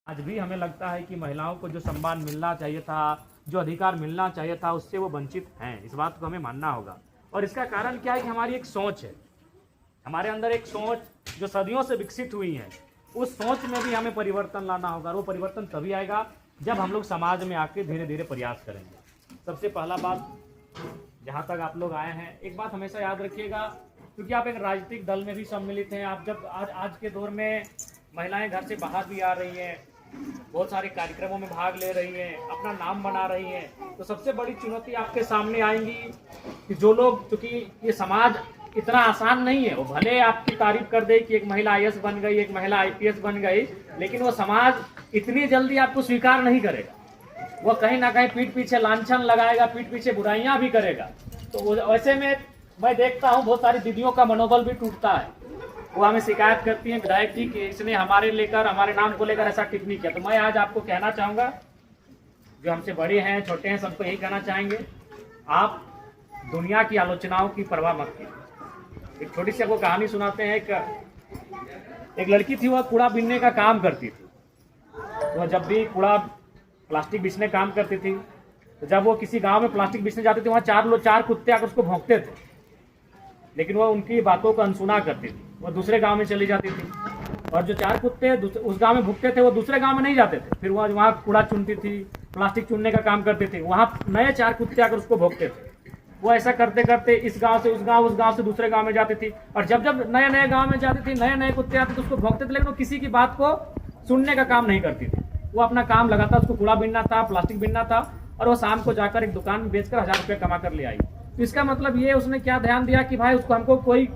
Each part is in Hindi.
आज भी हमें लगता है कि महिलाओं को जो सम्मान मिलना चाहिए था, जो अधिकार मिलना चाहिए था, उससे वो वंचित हैं। इस बात को हमें मानना होगा। और इसका कारण क्या है कि हमारी एक सोच है, हमारे अंदर एक सोच जो सदियों से विकसित हुई है। उस सोच में भी हमें परिवर्तन लाना होगा। और वो परिवर्तन तभी आएगा जब हम लोग समाज में आके धीरे धीरे प्रयास करेंगे। सबसे पहला बात, जहाँ तक आप लोग आए हैं, एक बात हमेशा याद रखिएगा, क्योंकि आप एक राजनीतिक दल में भी सम्मिलित हैं। आप जब आज के दौर में महिलाएं घर से बाहर भी आ रही हैं, बहुत सारे कार्यक्रमों में भाग ले रही हैं, अपना नाम बना रही हैं, तो सबसे बड़ी चुनौती आपके सामने आएंगी कि जो लोग, क्योंकि ये समाज इतना आसान नहीं है। वो भले आपकी तारीफ कर दे कि एक महिला आईएएस बन गई, एक महिला आईपीएस बन गई, लेकिन वो समाज इतनी जल्दी आपको स्वीकार नहीं करेगा। वो कहीं ना कहीं पीठ पीछे लांछन लगाएगा, पीठ पीछे बुराइयां भी करेगा। तो वैसे में मैं देखता हूँ बहुत सारी दीदियों का मनोबल भी टूटता है। वो हमें शिकायत करती हैं विधायक जी कि इसने हमारे नाम को लेकर ऐसा टिप्पणी किया। तो मैं आज आपको कहना चाहूँगा, जो हमसे बड़े हैं छोटे हैं, सबको यही कहना चाहेंगे, आप दुनिया की आलोचनाओं की परवाह मत कीजिए। एक छोटी सी आपको कहानी सुनाते हैं। एक लड़की थी, वह कूड़ा बीनने का काम करती थी। वह जब भी कूड़ा प्लास्टिक बीसने काम करती थी, तो जब वो किसी गांव में प्लास्टिक बीसने जाती थी, वहाँ चार कुत्ते आकर उसको भौंकते थे, लेकिन वह उनकी बातों को अनसुना करती थी। वह दूसरे गांव में चली जाती थी, और जो चार कुत्ते उस गांव में भुगते थे, वो दूसरे गांव में नहीं जाते थे। फिर वह वहाँ कूड़ा चुनती थी, प्लास्टिक चुनने का काम करती थी, वहाँ नए चार कुत्ते आकर उसको भोगते थे। वो ऐसा करते करते इस गांव से उस गांव से दूसरे गांव में जाती थी, और जब जब नए नए गांव में जाती थी, नए नए कुत्ते आते थे, उसको भोगते थे, लेकिन वो किसी की बात को सुनने का काम नहीं करती थी। वो अपना काम लगातार, उसको कूड़ा बीनना था, प्लास्टिक बीनना था, और वो शाम को जाकर एक दुकान में बेचकर 1000 रुपये कमा कर ले आई। तो इसका मतलब ये उसने क्या ध्यान दिया कि भाई उसको हमको कोई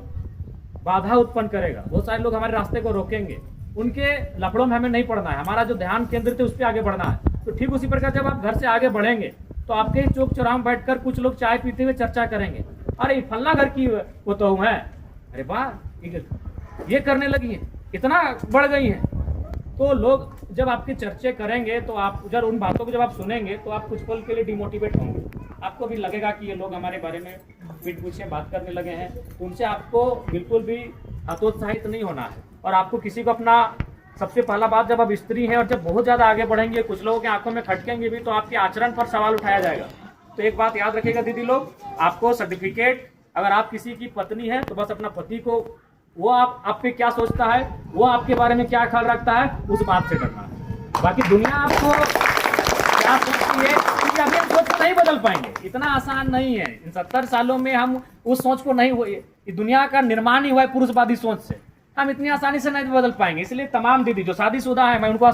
बाधा उत्पन्न करेगा, बहुत सारे लोग हमारे रास्ते को रोकेंगे, उनके लफड़ों में हमें नहीं पड़ना है, हमारा जो ध्यान केंद्रित है उस पर आगे बढ़ना है। तो ठीक उसी प्रकार जब आप घर से आगे बढ़ेंगे, तो आपके ही चौक चौराहे में बैठकर कुछ लोग चाय पीते हुए चर्चा करेंगे, अरे फलना घर की वो तो है, अरे वाह ये करने लगी है, इतना बढ़ गई है। तो लोग जब आपकी चर्चे करेंगे, तो आप जब उन बातों को जब आप सुनेंगे, तो आप कुछ पल के लिए डिमोटिवेट होंगे। आपको भी लगेगा कि ये लोग हमारे बारे में पीठ पीछे बात करने लगे हैं। तो उनसे आपको बिल्कुल भी हतोत्साहित नहीं होना है। और आपको किसी को अपना, सबसे पहला बात, जब आप स्त्री हैं और जब बहुत ज़्यादा आगे बढ़ेंगे, कुछ लोगों की आंखों में खटकेंगे भी, तो आपके आचरण पर सवाल उठाया जाएगा। तो एक बात याद रखिएगा दीदी लोग, आपको सर्टिफिकेट, अगर आप किसी की पत्नी है, तो बस अपना पति को, वो आप पे क्या सोचता है, वो आपके बारे में क्या ख्याल रखता है, उस बात से करना है। बाकी दुनिया आपको क्या सोचती है, क्योंकि अभी हम सोच को नहीं बदल पाएंगे, इतना आसान नहीं है। इन 70 सालों में हम उस सोच को नहीं हुए, दुनिया का निर्माण ही हुआ है पुरुषवादी सोच से, हम इतनी आसानी से नहीं बदल पाएंगे। इसलिए तमाम दीदी जो शादीशुदा है, मैं उनको